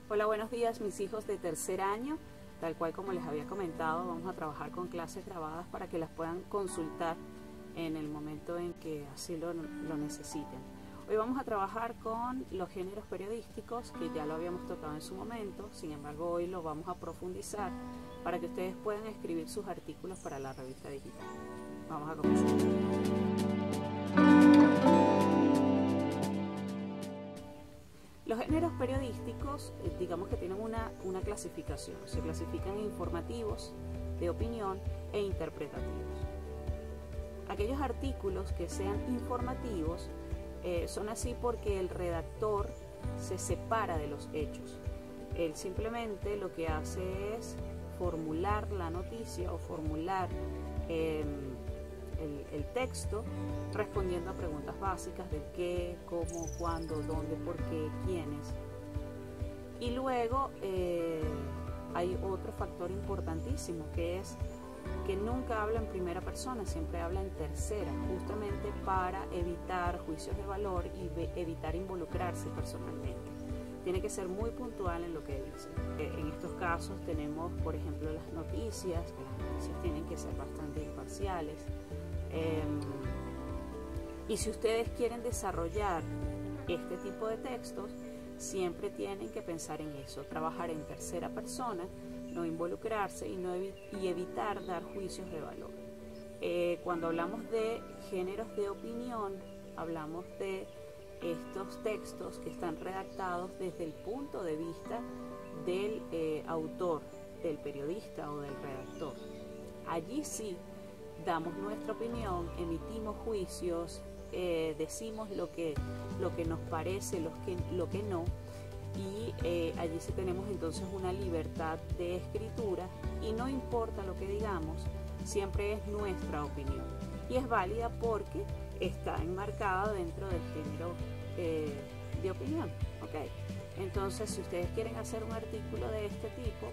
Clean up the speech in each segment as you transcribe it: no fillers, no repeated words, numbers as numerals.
Hola, buenos días mis hijos de tercer año. Tal cual como les había comentado, vamos a trabajar con clases grabadas para que las puedan consultar en el momento en que así lo necesiten. Hoy vamos a trabajar con los géneros periodísticos, que ya lo habíamos tocado en su momento. Sin embargo, hoy lo vamos a profundizar para que ustedes puedan escribir sus artículos para la revista digital. Vamos a comenzar. Los géneros periodísticos, digamos que tienen una clasificación. Se clasifican en informativos, de opinión e interpretativos. Aquellos artículos que sean informativos son así porque el redactor se separa de los hechos. Él simplemente lo que hace es formular la noticia o formular el texto respondiendo a preguntas básicas de qué, cómo, cuándo, dónde, por qué, quiénes. Y luego hay otro factor importantísimo, que es que nunca habla en primera persona, siempre habla en tercera, justamente para evitar juicios de valor y evitar involucrarse personalmente. Tiene que ser muy puntual en lo que dice. En estos casos tenemos, por ejemplo, las noticias, que las noticias tienen que ser bastante imparciales. Y si ustedes quieren desarrollar este tipo de textos, siempre tienen que pensar en eso, trabajar en tercera persona, no involucrarse y evitar dar juicios de valor. Cuando hablamos de géneros de opinión, hablamos de estos textos que están redactados desde el punto de vista del autor, del periodista o del redactor. Allí sí damos nuestra opinión, emitimos juicios, decimos lo que nos parece, lo que no, y allí sí tenemos entonces una libertad de escritura y no importa lo que digamos, siempre es nuestra opinión y es válida porque está enmarcada dentro del género de opinión. ¿Okay? Entonces, si ustedes quieren hacer un artículo de este tipo,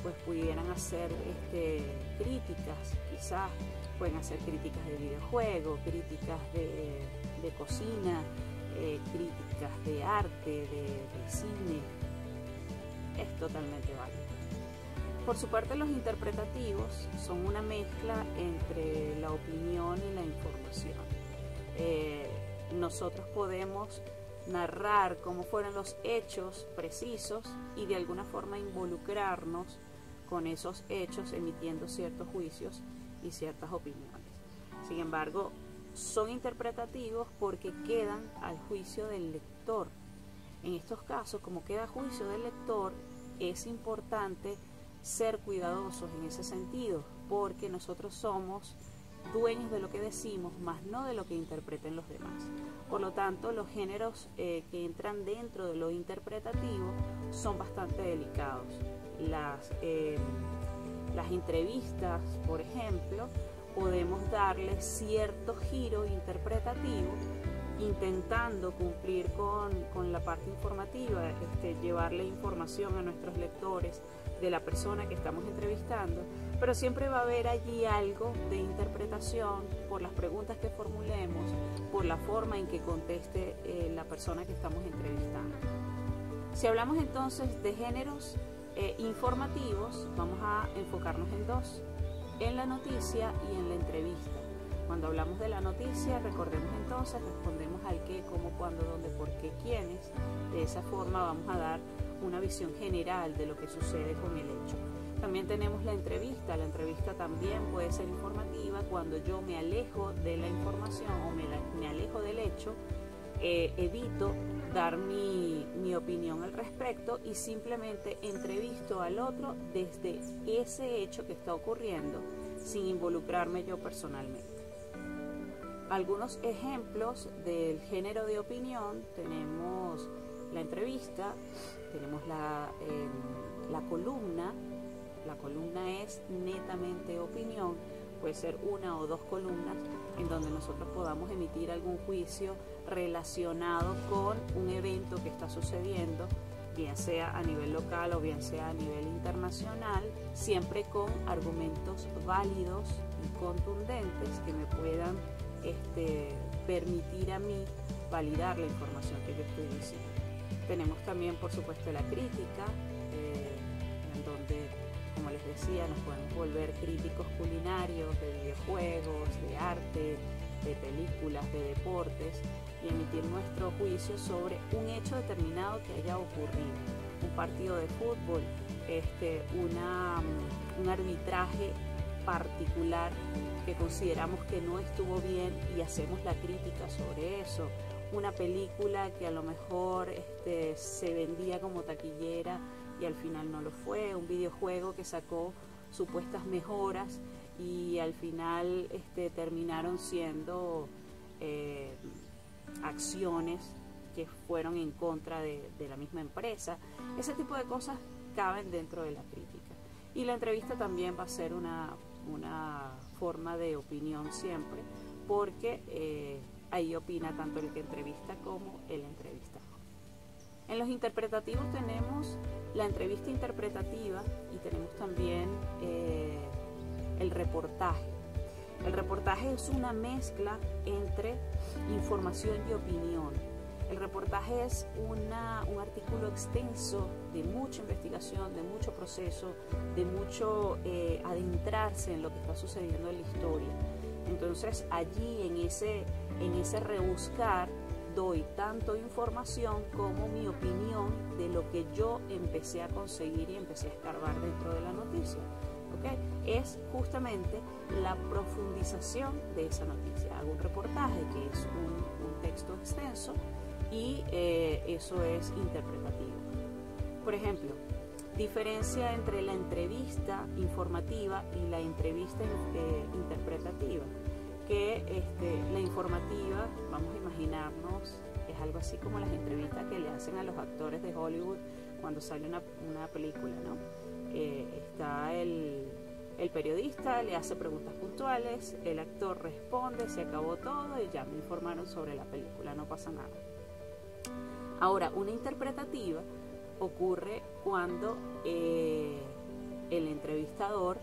pues pudieran hacer críticas, quizás pueden hacer críticas de videojuegos, críticas de cocina, críticas de arte, de cine. Es totalmente válido. Por su parte, los interpretativos son una mezcla entre la opinión y la información. Nosotros podemos narrar cómo fueron los hechos precisos y de alguna forma involucrarnos con esos hechos emitiendo ciertos juicios y ciertas opiniones. Sin embargo, son interpretativos porque quedan al juicio del lector. En estos casos, como queda a juicio del lector, es importante ser cuidadosos en ese sentido, porque nosotros somos dueños de lo que decimos, más no de lo que interpreten los demás. Por lo tanto, los géneros que entran dentro de lo interpretativo son bastante delicados. Las entrevistas, por ejemplo, podemos darle cierto giro interpretativo intentando cumplir con la parte informativa, llevarle información a nuestros lectores de la persona que estamos entrevistando, pero siempre va a haber allí algo de interpretación por las preguntas que formulemos, por la forma en que conteste la persona que estamos entrevistando. Si hablamos entonces de géneros informativos, vamos a enfocarnos en dos, en la noticia y en la entrevista. Cuando hablamos de la noticia, recordemos entonces, respondemos al qué, cómo, cuándo, dónde, por qué, quiénes. De esa forma vamos a dar una visión general de lo que sucede con el hecho. También tenemos la entrevista. La entrevista también puede ser informativa cuando yo me alejo de la información o me alejo del hecho, evito dar mi opinión al respecto y simplemente entrevisto al otro desde ese hecho que está ocurriendo sin involucrarme yo personalmente. Algunos ejemplos del género de opinión: tenemos la entrevista, tenemos la columna. La columna es netamente opinión, puede ser una o dos columnas en donde nosotros podamos emitir algún juicio relacionado con un evento que está sucediendo, bien sea a nivel local o bien sea a nivel internacional, siempre con argumentos válidos y contundentes que me puedan permitir a mí validar la información que yo estoy diciendo. Tenemos también, por supuesto, la crítica, en donde, como les decía, nos podemos volver críticos culinarios de videojuegos, de arte, de películas, de deportes, y emitir nuestro juicio sobre un hecho determinado que haya ocurrido. Un partido de fútbol, un arbitraje particular que consideramos que no estuvo bien y hacemos la crítica sobre eso. Una película que a lo mejor se vendía como taquillera y al final no lo fue. Un videojuego que sacó supuestas mejoras y al final terminaron siendo acciones que fueron en contra de la misma empresa. Ese tipo de cosas caben dentro de la crítica. Y la entrevista también va a ser una forma de opinión siempre, porque ahí opina tanto el que entrevista como el entrevistado. En los interpretativos tenemos la entrevista interpretativa y tenemos también el reportaje. El reportaje es una mezcla entre información y opinión. El reportaje es un artículo extenso de mucha investigación, de mucho proceso, de mucho adentrarse en lo que está sucediendo en la historia. Entonces allí en ese rebuscar doy tanto información como mi opinión de lo que yo empecé a conseguir y empecé a escarbar dentro de la noticia. ¿Okay? Es justamente la profundización de esa noticia. Hago un reportaje que es un texto extenso y eso es interpretativo. Por ejemplo, diferencia entre la entrevista informativa y la entrevista interpretativa. Que la informativa, vamos a imaginarnos, es algo así como las entrevistas que le hacen a los actores de Hollywood cuando sale una película, ¿no? Está el periodista, le hace preguntas puntuales, el actor responde, se acabó todo y ya me informaron sobre la película, no pasa nada. Ahora, una interpretativa ocurre cuando el entrevistador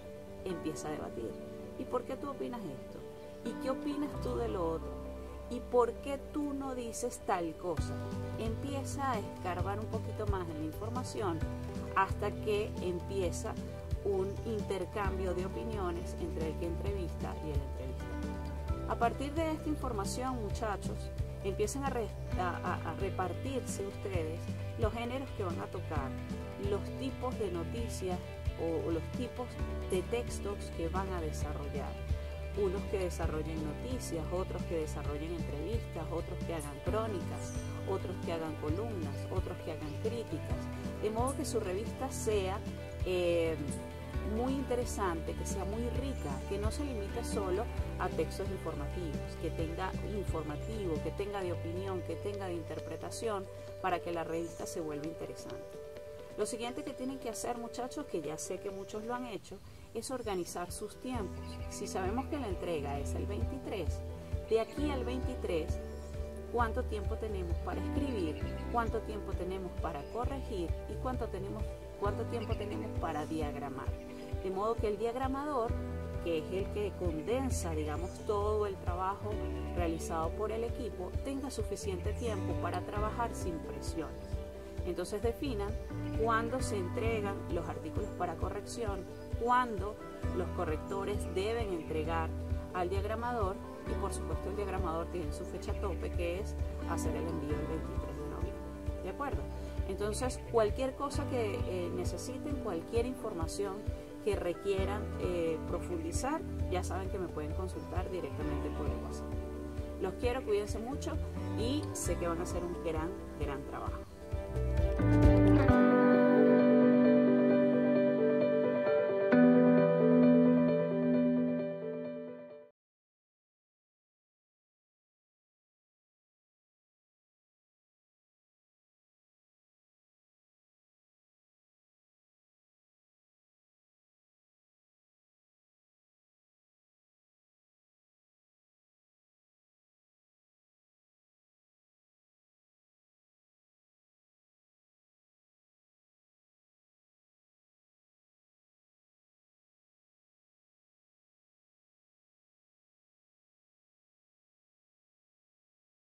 empieza a debatir. ¿Y por qué tú opinas esto? ¿Y qué opinas tú de lo otro? ¿Y por qué tú no dices tal cosa? Empieza a escarbar un poquito más en la información hasta que empieza un intercambio de opiniones entre el que entrevista y el entrevistado. A partir de esta información, muchachos, empiezan a repartirse ustedes los géneros que van a tocar, los tipos de noticias o los tipos de textos que van a desarrollar. Unos que desarrollen noticias, otros que desarrollen entrevistas, otros que hagan crónicas, otros que hagan columnas, otros que hagan críticas. De modo que su revista sea muy interesante, que sea muy rica, que no se limite solo a textos informativos, que tenga informativo, que tenga de opinión, que tenga de interpretación, para que la revista se vuelva interesante. Lo siguiente que tienen que hacer, muchachos, que ya sé que muchos lo han hecho, es organizar sus tiempos. Si sabemos que la entrega es el 23, de aquí al 23, ¿cuánto tiempo tenemos para escribir? ¿Cuánto tiempo tenemos para corregir? ¿Y cuánto tiempo tenemos para diagramar? De modo que el diagramador, que es el que condensa, digamos, todo el trabajo realizado por el equipo, tenga suficiente tiempo para trabajar sin presiones. Entonces definan cuándo se entregan los artículos para corrección, cuándo los correctores deben entregar al diagramador y por supuesto el diagramador tiene su fecha tope, que es hacer el envío el 23 de noviembre. ¿De acuerdo? Entonces cualquier cosa que necesiten, cualquier información que requieran profundizar, ya saben que me pueden consultar directamente por el WhatsApp. Los quiero, cuídense mucho y sé que van a hacer un gran trabajo.